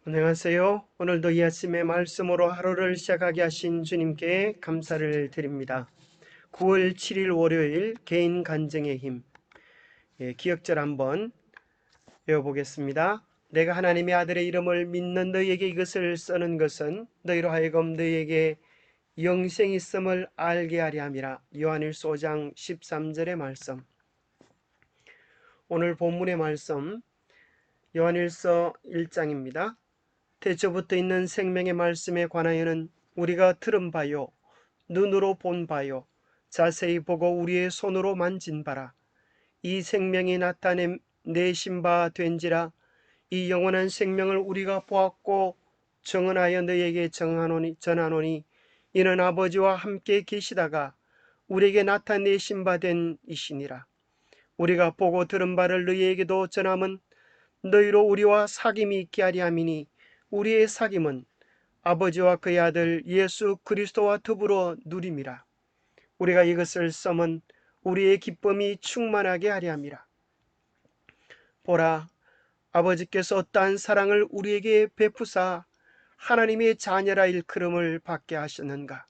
안녕하세요. 오늘도 이 아침에 말씀으로 하루를 시작하게 하신 주님께 감사를 드립니다. 9월 7일 월요일 개인 간증의 힘, 기억절 한번 외워보겠습니다. 내가 하나님의 아들의 이름을 믿는 너희에게 이것을 쓰는 것은 너희로 하여금 너희에게 영생이 있음을 알게 하려 함이라. 요한일서 5장 13절의 말씀. 오늘 본문의 말씀 요한일서 1장입니다. 태초부터 있는 생명의 말씀에 관하여는 우리가 들은 바요 눈으로 본 바요 자세히 보고 우리의 손으로 만진 바라. 이 생명이 내신 바 된지라. 이 영원한 생명을 우리가 보았고 정언하여 너희에게 전하노니 이는 아버지와 함께 계시다가 우리에게 나타내신 바 된 이시니라. 우리가 보고 들은 바를 너희에게도 전함은 너희로 우리와 사귐이 있게 하려 함이니 우리의 사귐은 아버지와 그의 아들 예수 그리스도와 더불어 누림이라. 우리가 이것을 써면 우리의 기쁨이 충만하게 하려 함이라. 보라, 아버지께서 어떠한 사랑을 우리에게 베푸사 하나님의 자녀라 일컬음을 받게 하셨는가.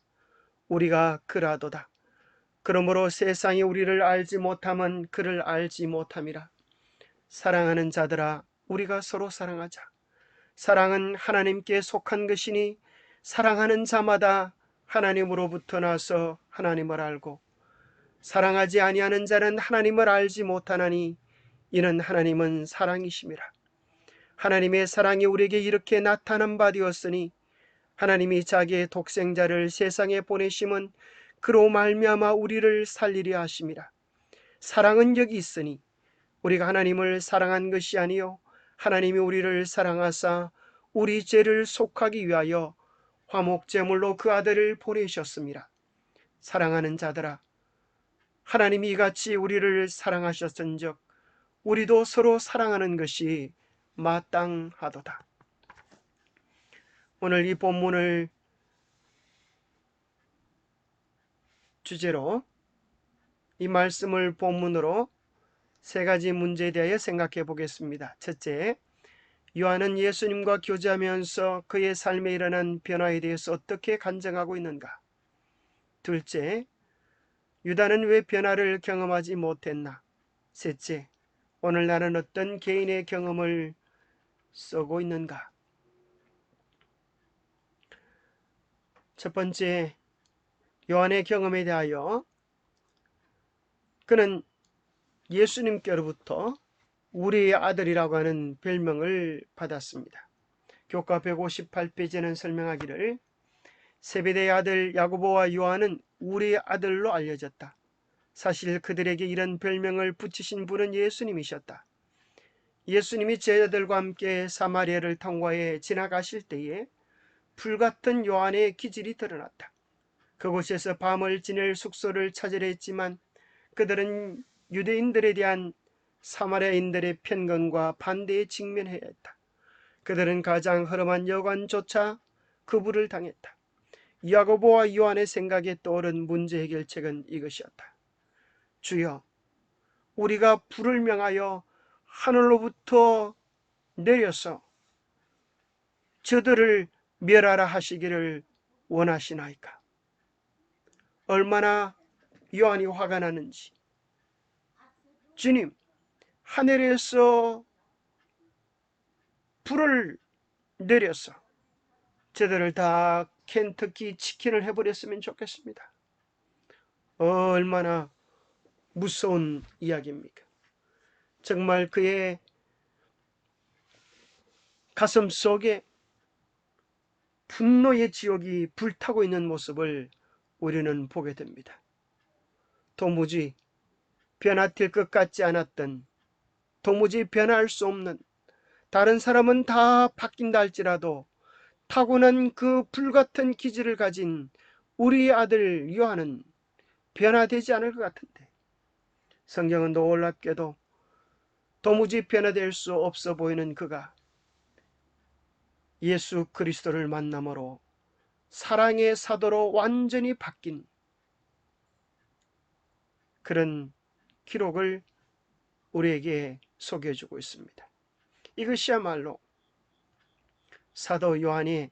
우리가 그라도다. 그러므로 세상이 우리를 알지 못함은 그를 알지 못함이라. 사랑하는 자들아, 우리가 서로 사랑하자. 사랑은 하나님께 속한 것이니 사랑하는 자마다 하나님으로부터 나서 하나님을 알고 사랑하지 아니하는 자는 하나님을 알지 못하나니 이는 하나님은 사랑이심이라. 하나님의 사랑이 우리에게 이렇게 나타난 바 되었으니 하나님이 자기의 독생자를 세상에 보내심은 그로 말미암아 우리를 살리려 하심이라. 사랑은 여기 있으니 우리가 하나님을 사랑한 것이 아니요 하나님이 우리를 사랑하사 우리 죄를 속하기 위하여 화목제물로 그 아들을 보내셨습니다. 사랑하는 자들아, 하나님이 이같이 우리를 사랑하셨은즉 우리도 서로 사랑하는 것이 마땅하도다. 오늘 이 본문을 주제로 이 말씀을 본문으로 세 가지 문제에 대하여 생각해 보겠습니다. 첫째, 요한은 예수님과 교제하면서 그의 삶에 일어난 변화에 대해서 어떻게 간증하고 있는가? 둘째, 유다는 왜 변화를 경험하지 못했나? 셋째, 오늘 나는 어떤 개인의 경험을 쓰고 있는가? 첫 번째, 요한의 경험에 대하여 그는 예수님께로부터 우리의 아들이라고 하는 별명을 받았습니다. 교과 158페이지는 설명하기를 세베대의 아들 야고보와 요한은 우리의 아들로 알려졌다. 사실 그들에게 이런 별명을 붙이신 분은 예수님이셨다. 예수님이 제자들과 함께 사마리아를 통과해 지나가실 때에 불같은 요한의 기질이 드러났다. 그곳에서 밤을 지낼 숙소를 찾으려 했지만 그들은 유대인들에 대한 사마리아인들의 편견과 반대에 직면해야 했다. 그들은 가장 허름한 여관조차 거부를 당했다. 야고보와 요한의 생각에 떠오른 문제 해결책은 이것이었다. 주여, 우리가 불을 명하여 하늘로부터 내려서 저들을 멸하라 하시기를 원하시나이까. 얼마나 요한이 화가 나는지. 주님, 하늘에서 불을 내려서 저들을 다 켄터키 치킨을 해버렸으면 좋겠습니다. 얼마나 무서운 이야기입니까? 정말 그의 가슴 속에 분노의 지옥이 불타고 있는 모습을 우리는 보게 됩니다. 도무지 변화될 것 같지 않았던, 도무지 변할 수 없는, 다른 사람은 다 바뀐다 할지라도 타고난 그 불같은 기질을 가진 우리 아들 요한은 변화되지 않을 것 같은데, 성경은 놀랍게도 도무지 변화될 수 없어 보이는 그가 예수 그리스도를 만남으로 사랑의 사도로 완전히 바뀐 그런 기록을 우리에게 소개해주고 있습니다. 이것이야말로 사도 요한의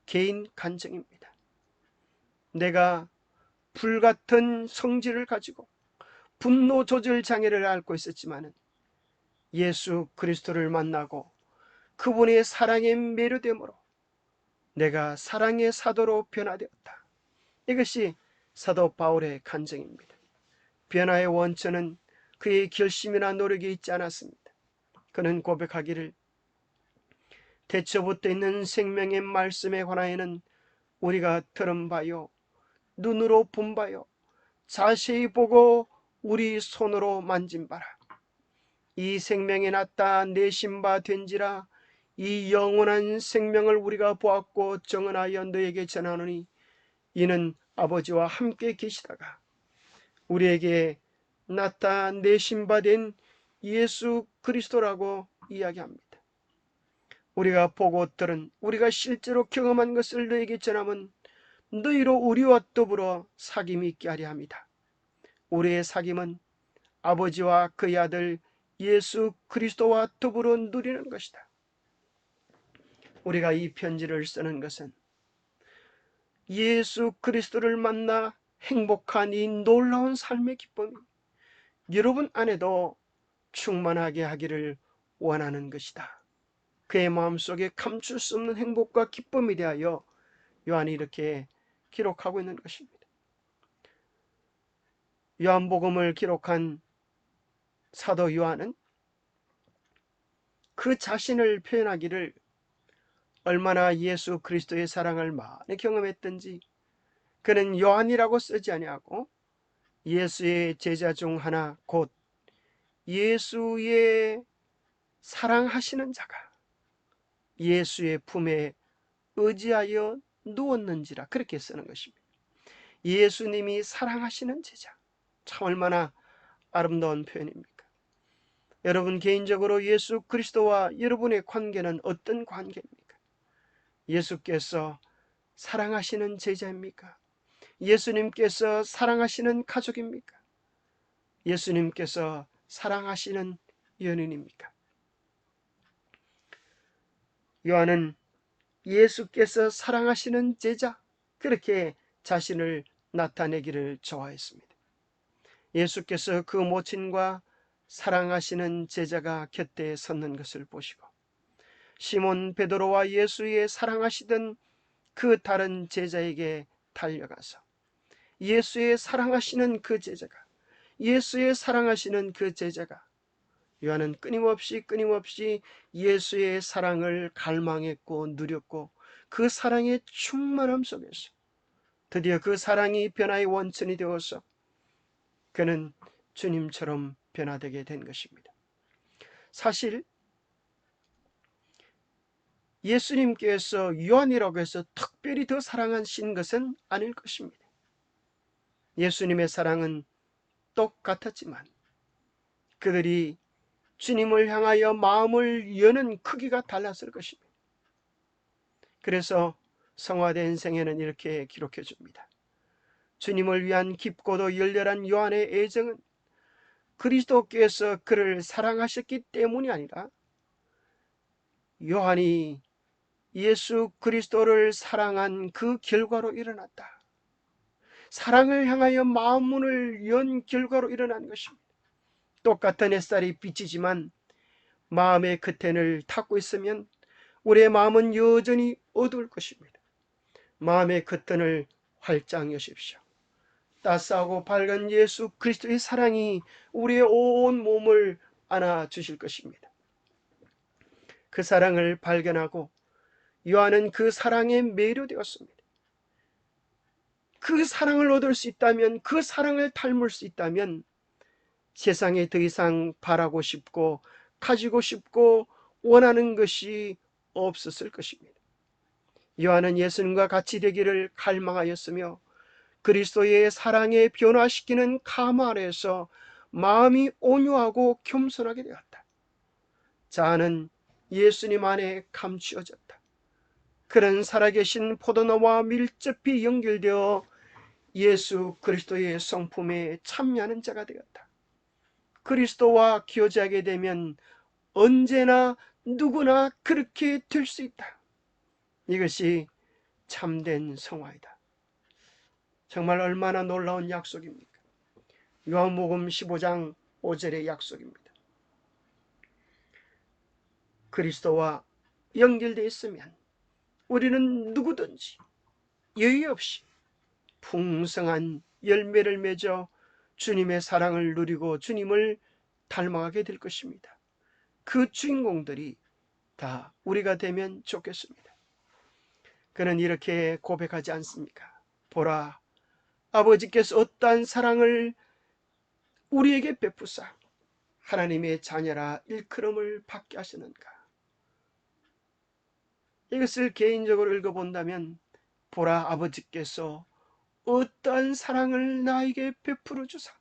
개인 간증입니다. 내가 불같은 성질을 가지고 분노 조절 장애를 앓고 있었지만 예수 그리스도를 만나고 그분의 사랑에 매료됨으로 내가 사랑의 사도로 변화되었다. 이것이 사도 바울의 간증입니다. 변화의 원천은 그의 결심이나 노력이 있지 않았습니다. 그는 고백하기를 태초부터 있는 생명의 말씀에 관하여는 우리가 들은 바요 눈으로 본 바요 자세히 보고 우리 손으로 만진 바라. 이 생명이 났다 내신 바 된지라. 이 영원한 생명을 우리가 보았고 정언하여 너에게 전하노니 이는 아버지와 함께 계시다가 우리에게 나타내신 바 된 예수 그리스도라고 이야기합니다. 우리가 보고 들은, 우리가 실제로 경험한 것을 너에게 전하면 너희로 우리와 더불어 사귐이 있게 하려 합니다. 우리의 사귐은 아버지와 그의 아들 예수 그리스도와 더불어 누리는 것이다. 우리가 이 편지를 쓰는 것은 예수 그리스도를 만나 행복한 이 놀라운 삶의 기쁨이 여러분 안에도 충만하게 하기를 원하는 것이다. 그의 마음속에 감출 수 없는 행복과 기쁨에 대하여 요한이 이렇게 기록하고 있는 것입니다. 요한복음을 기록한 사도 요한은 그 자신을 표현하기를 얼마나 예수 그리스도의 사랑을 많이 경험했던지 그는 요한이라고 쓰지 아니하고 예수의 제자 중 하나 곧 예수의 사랑하시는 자가 예수의 품에 의지하여 누웠는지라 그렇게 쓰는 것입니다. 예수님이 사랑하시는 제자, 참 얼마나 아름다운 표현입니까? 여러분 개인적으로 예수 그리스도와 여러분의 관계는 어떤 관계입니까? 예수께서 사랑하시는 제자입니까? 예수님께서 사랑하시는 가족입니까? 예수님께서 사랑하시는 연인입니까? 요한은 예수께서 사랑하시는 제자, 그렇게 자신을 나타내기를 좋아했습니다. 예수께서 그 모친과 사랑하시는 제자가 곁에 섰는 것을 보시고 시몬 베드로와 예수의 사랑하시던 그 다른 제자에게 달려가서 예수의 사랑하시는 그 제자가 예수의 사랑하시는 그 제자가 요한은 끊임없이 예수의 사랑을 갈망했고 누렸고 그 사랑의 충만함 속에서 드디어 그 사랑이 변화의 원천이 되어서 그는 주님처럼 변화되게 된 것입니다. 사실 예수님께서 요한이라고 해서 특별히 더 사랑하신 것은 아닐 것입니다. 예수님의 사랑은 똑같았지만 그들이 주님을 향하여 마음을 여는 크기가 달랐을 것입니다. 그래서 성화된 생애는 이렇게 기록해 줍니다. 주님을 위한 깊고도 열렬한 요한의 애정은 그리스도께서 그를 사랑하셨기 때문이 아니라 요한이 예수 그리스도를 사랑한 그 결과로 일어났다. 사랑을 향하여 마음문을 연 결과로 일어난 것입니다. 똑같은 햇살이 비치지만 마음의 커튼을 닫고 있으면 우리의 마음은 여전히 어두울 것입니다. 마음의 커튼을 활짝 여십시오. 따스하고 밝은 예수 그리스도의 사랑이 우리의 온 몸을 안아주실 것입니다. 그 사랑을 발견하고 요한은 그 사랑에 매료되었습니다. 그 사랑을 얻을 수 있다면, 그 사랑을 닮을 수 있다면 세상에 더 이상 바라고 싶고 가지고 싶고 원하는 것이 없었을 것입니다. 요한은 예수님과 같이 되기를 갈망하였으며 그리스도의 사랑에 변화시키는 가마 아래에서 마음이 온유하고 겸손하게 되었다. 자아는 예수님 안에 감추어졌다. 그는 살아계신 포도나무와 밀접히 연결되어 예수 그리스도의 성품에 참여하는 자가 되었다. 그리스도와 교제하게 되면 언제나 누구나 그렇게 될 수 있다. 이것이 참된 성화이다. 정말 얼마나 놀라운 약속입니까? 요한복음 15장 5절의 약속입니다. 그리스도와 연결되어 있으면 우리는 누구든지 여유 없이 풍성한 열매를 맺어 주님의 사랑을 누리고 주님을 닮아가게 될 것입니다. 그 주인공들이 다 우리가 되면 좋겠습니다. 그는 이렇게 고백하지 않습니까? 보라, 아버지께서 어떠한 사랑을 우리에게 베푸사 하나님의 자녀라 일컬음을 받게 하시는가. 이것을 개인적으로 읽어본다면, 보라, 아버지께서 어떠한 사랑을 나에게 베풀어 주사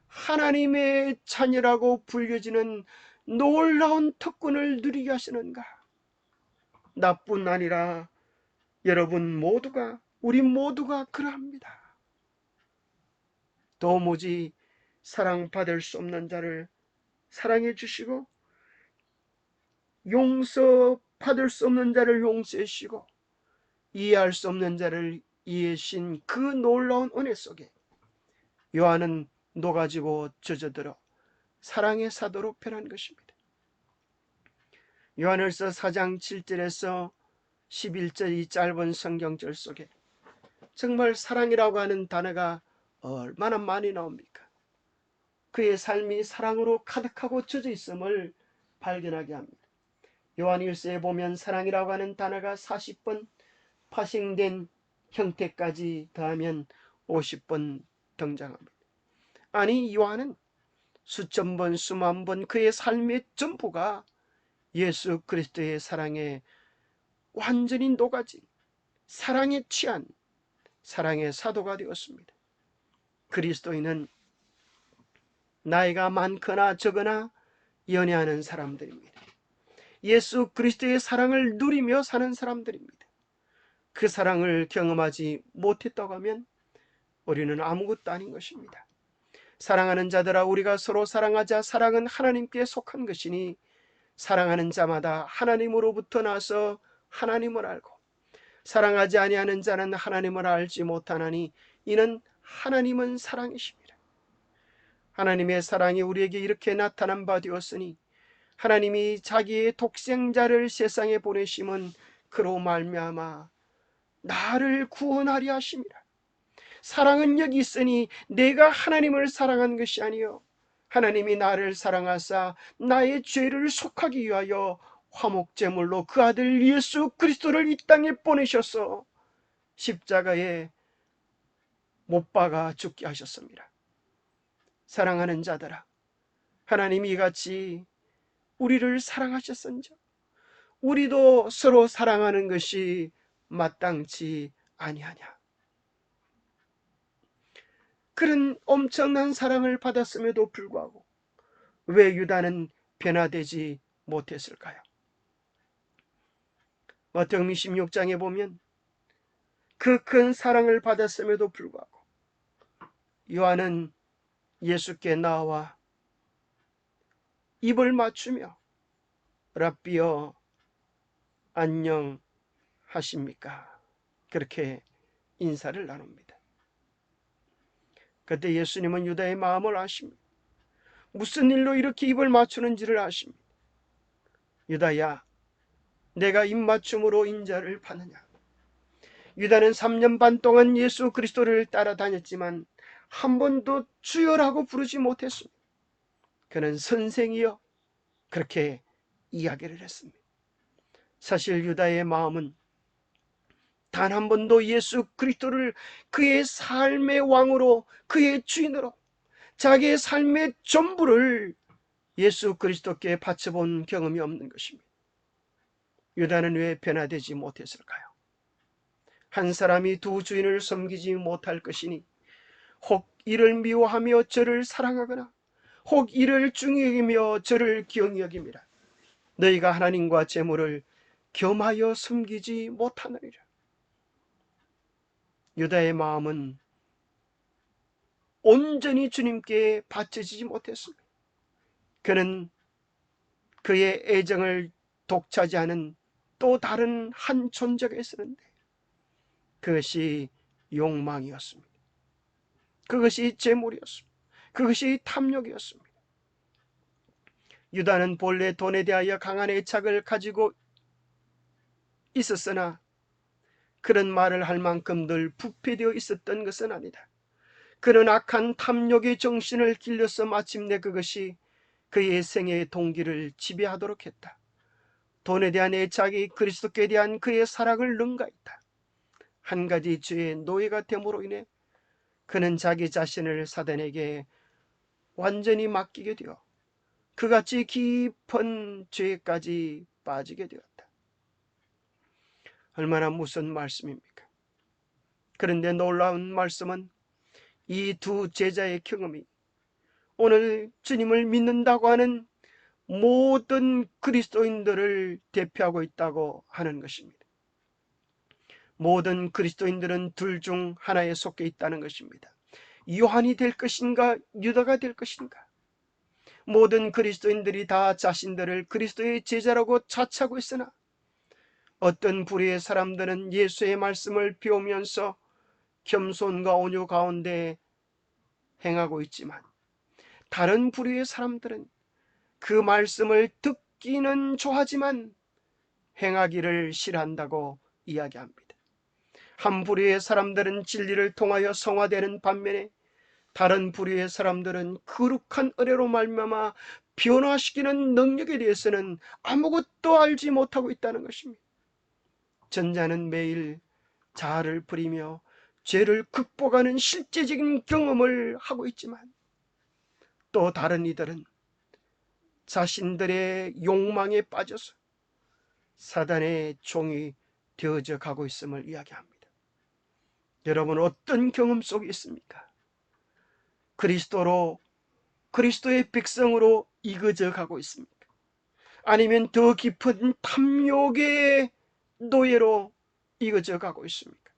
하나님의 자녀라고 불려지는 놀라운 특권을 누리게 하시는가. 나뿐 아니라 여러분 모두가, 우리 모두가 그러합니다. 도무지 사랑받을 수 없는 자를 사랑해 주시고 용서받을 수 없는 자를 용서해 주시고 이해할 수 없는 자를 이해해 주신 그 놀라운 은혜 속에 요한은 녹아지고 젖어들어 사랑의 사도로 변한 것입니다. 요한일서 4장 7절에서 11절 이 짧은 성경절 속에 정말 사랑이라고 하는 단어가 얼마나 많이 나옵니까? 그의 삶이 사랑으로 가득하고 젖어 있음을 발견하게 합니다. 요한일서에 보면 사랑이라고 하는 단어가 40번, 파생된 형태까지 더하면 50번 등장합니다. 아니, 요한은 수천 번, 수만 번 그의 삶의 전부가 예수 그리스도의 사랑에 완전히 녹아진, 사랑에 취한 사랑의 사도가 되었습니다. 그리스도인은 나이가 많거나 적거나 연애하는 사람들입니다. 예수 그리스도의 사랑을 누리며 사는 사람들입니다. 그 사랑을 경험하지 못했다고 하면 우리는 아무것도 아닌 것입니다. 사랑하는 자들아, 우리가 서로 사랑하자. 사랑은 하나님께 속한 것이니 사랑하는 자마다 하나님으로부터 나서 하나님을 알고 사랑하지 아니하는 자는 하나님을 알지 못하나니 이는 하나님은 사랑이십니다. 하나님의 사랑이 우리에게 이렇게 나타난 바 되었으니 하나님이 자기의 독생자를 세상에 보내심은 그로 말미암아 나를 구원하려 하심이라. 사랑은 여기 있으니 내가 하나님을 사랑한 것이 아니요 하나님이 나를 사랑하사 나의 죄를 속하기 위하여 화목제물로 그 아들 예수 그리스도를 이 땅에 보내셔서 십자가에 못 박아 죽게 하셨습니다. 사랑하는 자들아, 하나님이 이같이 우리를 사랑하셨은즉 우리도 서로 사랑하는 것이 마땅치 아니하냐. 그런 엄청난 사랑을 받았음에도 불구하고 왜 유다는 변화되지 못했을까요? 마태복음 16장에 보면 그 큰 사랑을 받았음에도 불구하고 요한은 예수께 나와 입을 맞추며 랍비여 안녕하십니까? 그렇게 인사를 나눕니다. 그때 예수님은 유다의 마음을 아십니다. 무슨 일로 이렇게 입을 맞추는지를 아십니다. 유다야, 내가 입맞춤으로 인자를 받느냐? 유다는 3년 반 동안 예수 그리스도를 따라다녔지만 한 번도 주여라고 부르지 못했습니다. 그는 선생이여 그렇게 이야기를 했습니다. 사실 유다의 마음은 단 한 번도 예수 그리스도를 그의 삶의 왕으로, 그의 주인으로, 자기의 삶의 전부를 예수 그리스도께 바쳐본 경험이 없는 것입니다. 유다는 왜 변화되지 못했을까요? 한 사람이 두 주인을 섬기지 못할 것이니 혹 이를 미워하며 저를 사랑하거나 혹 이를 중히 여기며 저를 기용히 여깁니다. 너희가 하나님과 재물을 겸하여 섬기지 못하느니라. 유다의 마음은 온전히 주님께 바쳐지지 못했습니다. 그는 그의 애정을 독차지하는 또 다른 한 존재가 있었는데 그것이 욕망이었습니다. 그것이 재물이었습니다. 그것이 탐욕이었습니다. 유다는 본래 돈에 대하여 강한 애착을 가지고 있었으나 그런 말을 할 만큼 늘 부패되어 있었던 것은 아니다. 그런 악한 탐욕의 정신을 길러서 마침내 그것이 그의 생애의 동기를 지배하도록 했다. 돈에 대한 애착이 그리스도께 대한 그의 사랑을 능가했다. 한 가지 죄의 노예가 됨으로 인해 그는 자기 자신을 사단에게 완전히 맡기게 되어 그같이 깊은 죄까지 빠지게 되었다. 얼마나 무슨 말씀입니까? 그런데 놀라운 말씀은 이 두 제자의 경험이 오늘 주님을 믿는다고 하는 모든 그리스도인들을 대표하고 있다고 하는 것입니다. 모든 그리스도인들은 둘 중 하나에 속해 있다는 것입니다. 요한이 될 것인가 유다가 될 것인가. 모든 그리스도인들이 다 자신들을 그리스도의 제자라고 자처하고 있으나 어떤 부류의 사람들은 예수의 말씀을 배우면서 겸손과 온유 가운데 행하고 있지만 다른 부류의 사람들은 그 말씀을 듣기는 좋아하지만 행하기를 싫어한다고 이야기합니다. 한 부류의 사람들은 진리를 통하여 성화되는 반면에 다른 부류의 사람들은 거룩한 은혜로 말미암아 변화시키는 능력에 대해서는 아무것도 알지 못하고 있다는 것입니다. 전자는 매일 자아를 부리며 죄를 극복하는 실제적인 경험을 하고 있지만 또 다른 이들은 자신들의 욕망에 빠져서 사단의 종이 되어져 가고 있음을 이야기합니다. 여러분 어떤 경험 속에 있습니까? 그리스도의 백성으로 이겨져 가고 있습니까? 아니면 더 깊은 탐욕의 노예로 이겨져 가고 있습니까?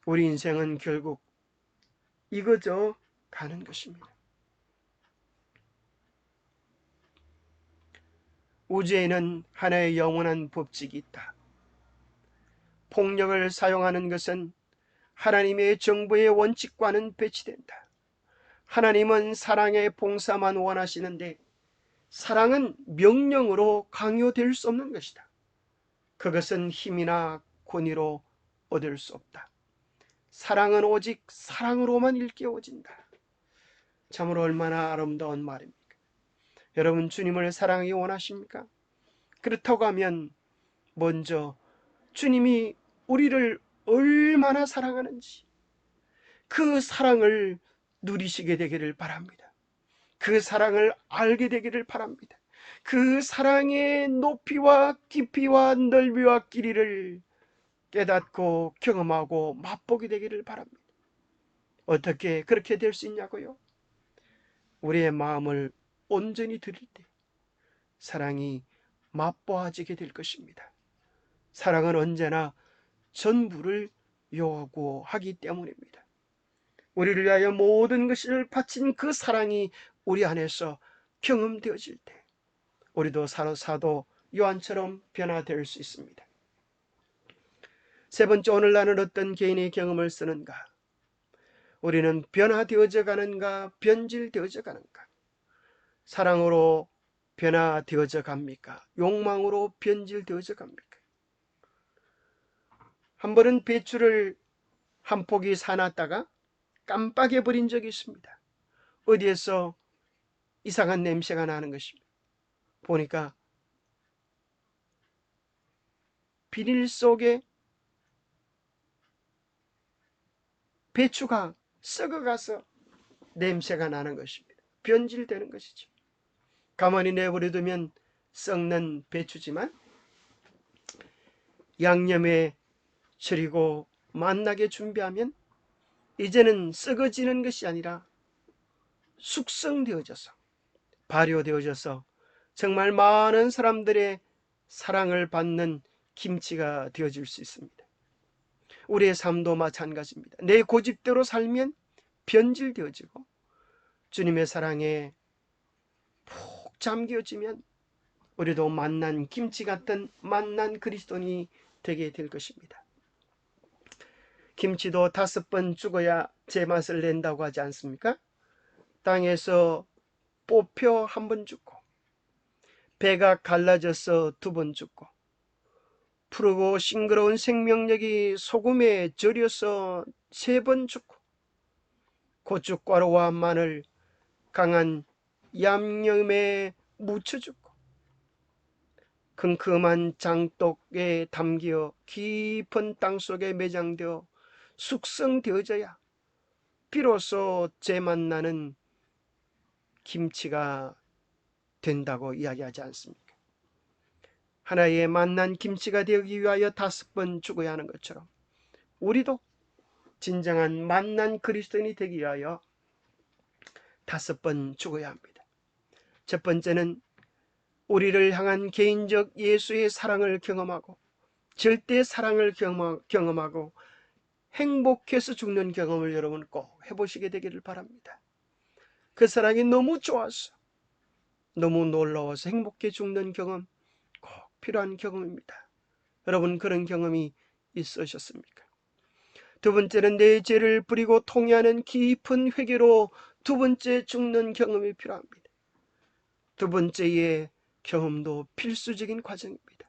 우리 인생은 결국 이겨져 가는 것입니다. 우주에는 하나의 영원한 법칙이 있다. 폭력을 사용하는 것은 하나님의 정부의 원칙과는 배치된다. 하나님은 사랑의 봉사만 원하시는데 사랑은 명령으로 강요될 수 없는 것이다. 그것은 힘이나 권위로 얻을 수 없다. 사랑은 오직 사랑으로만 일깨워진다. 참으로 얼마나 아름다운 말입니까? 여러분 주님을 사랑하기 원하십니까? 그렇다고 하면 먼저 주님이 우리를 얼마나 사랑하는지 그 사랑을 누리시게 되기를 바랍니다. 그 사랑을 알게 되기를 바랍니다. 그 사랑의 높이와 깊이와 넓이와 길이를 깨닫고 경험하고 맛보게 되기를 바랍니다. 어떻게 그렇게 될 수 있냐고요? 우리의 마음을 온전히 드릴 때 사랑이 맛보아지게 될 것입니다. 사랑은 언제나 전부를 요구하기 때문입니다. 우리를 위하여 모든 것을 바친 그 사랑이 우리 안에서 경험되어질 때 우리도 사도 요한처럼 변화될 수 있습니다. 세 번째, 오늘 나는 어떤 개인의 경험을 쓰는가? 우리는 변화되어져 가는가 변질되어져 가는가? 사랑으로 변화되어져 갑니까? 욕망으로 변질되어져 갑니까? 한 번은 배추를 한 포기 사놨다가 깜빡해 버린 적이 있습니다. 어디에서 이상한 냄새가 나는 것입니다. 보니까 비닐 속에 배추가 썩어가서 냄새가 나는 것입니다. 변질되는 것이죠. 가만히 내버려두면 썩는 배추지만 양념에 절이고 맛나게 준비하면 이제는 썩어지는 것이 아니라 숙성되어져서 발효되어져서 정말 많은 사람들의 사랑을 받는 김치가 되어질 수 있습니다. 우리의 삶도 마찬가지입니다. 내 고집대로 살면 변질되어지고 주님의 사랑에 푹 잠겨지면 우리도 만난 김치 같은 만난 그리스도인이 되게 될 것입니다. 김치도 5번 죽어야 제맛을 낸다고 하지 않습니까? 땅에서 뽑혀 1번 죽고, 배가 갈라져서 2번 죽고, 푸르고 싱그러운 생명력이 소금에 절여서 3번 죽고, 고춧가루와 마늘, 강한 양념에 묻혀 죽고, 큼큼한 장독에 담겨 깊은 땅속에 매장되어 숙성되어져야 비로소 제맛나는 김치가 된다고 이야기하지 않습니까? 하나의 맛난 김치가 되기 위하여 5번 죽어야 하는 것처럼 우리도 진정한 맛난 그리스도인이 되기 위하여 5번 죽어야 합니다. 첫 번째는 우리를 향한 개인적 예수의 사랑을 경험하고 절대 사랑을 경험하고 행복해서 죽는 경험을 여러분 꼭 해보시게 되기를 바랍니다. 그 사랑이 너무 좋아서, 너무 놀라워서 행복해 죽는 경험 꼭 필요한 경험입니다. 여러분 그런 경험이 있으셨습니까? 두 번째는 내 죄를 부리고 통회하는 깊은 회개로 2번째 죽는 경험이 필요합니다. 2번째의 경험도 필수적인 과정입니다.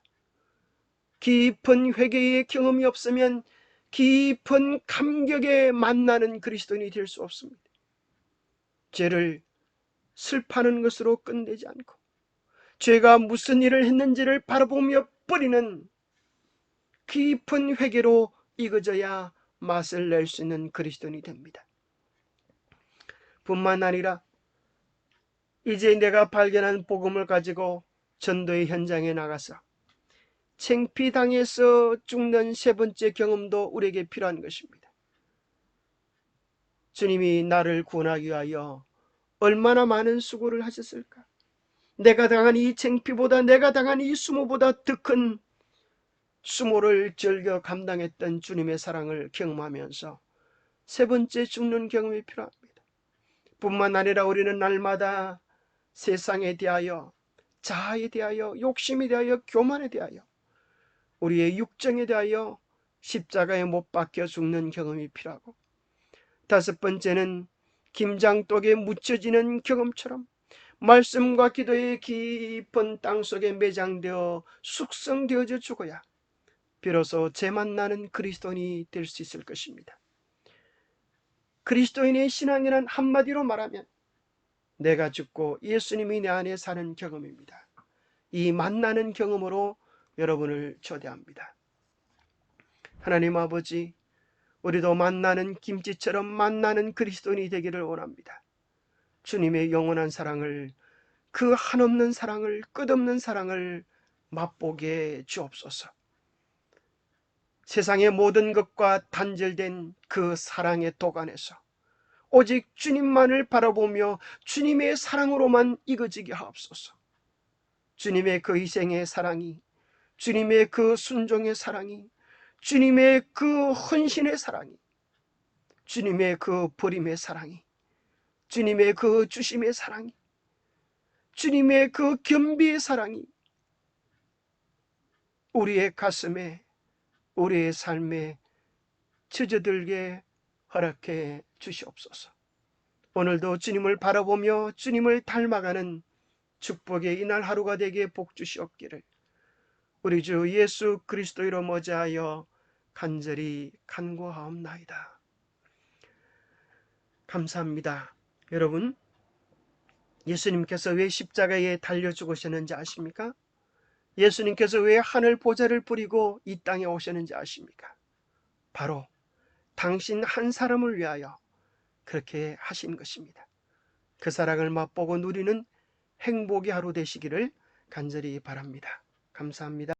깊은 회개의 경험이 없으면 깊은 감격에 만나는 그리스도인이 될 수 없습니다. 죄를 슬퍼하는 것으로 끝내지 않고 죄가 무슨 일을 했는지를 바라보며 뿌리는 깊은 회개로 익어져야 맛을 낼 수 있는 그리스도인이 됩니다. 뿐만 아니라 이제 내가 발견한 복음을 가지고 전도의 현장에 나가서 창피당해서 죽는 3번째 경험도 우리에게 필요한 것입니다. 주님이 나를 구원하기 위하여 얼마나 많은 수고를 하셨을까? 내가 당한 이 창피보다, 내가 당한 이 수모보다 더 큰 수모를 즐겨 감당했던 주님의 사랑을 경험하면서 3번째 죽는 경험이 필요합니다. 뿐만 아니라 우리는 날마다 세상에 대하여, 자아에 대하여, 욕심에 대하여, 교만에 대하여, 우리의 육정에 대하여 십자가에 못 박혀 죽는 경험이 필요하고, 5번째는 김장독에 묻혀지는 경험처럼 말씀과 기도의 깊은 땅속에 매장되어 숙성되어져 죽어야 비로소 제맛나는 그리스도인이 될 수 있을 것입니다. 그리스도인의 신앙이란 한마디로 말하면 내가 죽고 예수님이 내 안에 사는 경험입니다. 이 만나는 경험으로 여러분을 초대합니다. 하나님 아버지, 우리도 만나는 김치처럼 만나는 그리스도인이 되기를 원합니다. 주님의 영원한 사랑을, 그 한없는 사랑을, 끝없는 사랑을 맛보게 주옵소서. 세상의 모든 것과 단절된 그 사랑의 도가니에서 오직 주님만을 바라보며 주님의 사랑으로만 익어지게 하옵소서. 주님의 그 희생의 사랑이, 주님의 그 순종의 사랑이, 주님의 그 헌신의 사랑이, 주님의 그 버림의 사랑이, 주님의 그 주심의 사랑이, 주님의 그 겸비의 사랑이 우리의 가슴에, 우리의 삶에 젖어들게 허락해 주시옵소서. 오늘도 주님을 바라보며 주님을 닮아가는 축복의 이날 하루가 되게 복 주시옵기를 우리 주 예수 그리스도로 머지하여 간절히 간구하옵나이다. 감사합니다. 여러분, 예수님께서 왜 십자가에 달려 죽으셨는지 아십니까? 예수님께서 왜 하늘 보좌를 뿌리고 이 땅에 오셨는지 아십니까? 바로 당신 한 사람을 위하여 그렇게 하신 것입니다. 그 사랑을 맛보고 누리는 행복의 하루 되시기를 간절히 바랍니다. 감사합니다.